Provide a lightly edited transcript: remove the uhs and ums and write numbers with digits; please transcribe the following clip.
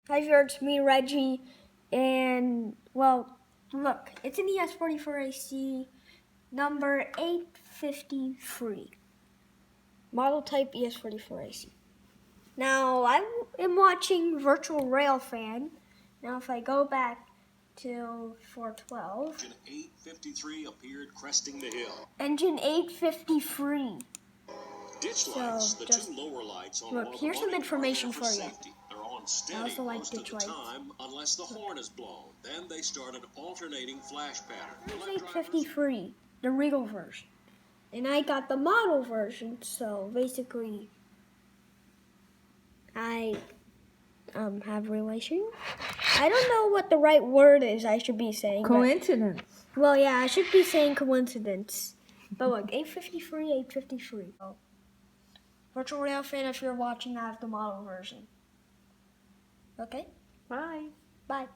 Hi, it's me, Reggie, and, well, look, it's an ES44AC number 853, model type ES44AC. Now, I am watching Virtual Railfan. Now, if I go back to 412. Engine 853 appeared cresting the hill. Engine 853. Ditch lights, the two lower lights on look, here's some information for you. They're on steady I also like most of ditch the lights. time, unless the horn is blown. Then they started alternating flash pattern. Here's 853, the regal version. And I got the model version, so basically I have relation. I don't know what the right word is I should be saying. Coincidence. Well, yeah, I should be saying coincidence. But look, 853, 853. Oh. Virtual Railfan, if you're watching, I have the model version. Okay? Bye. Bye.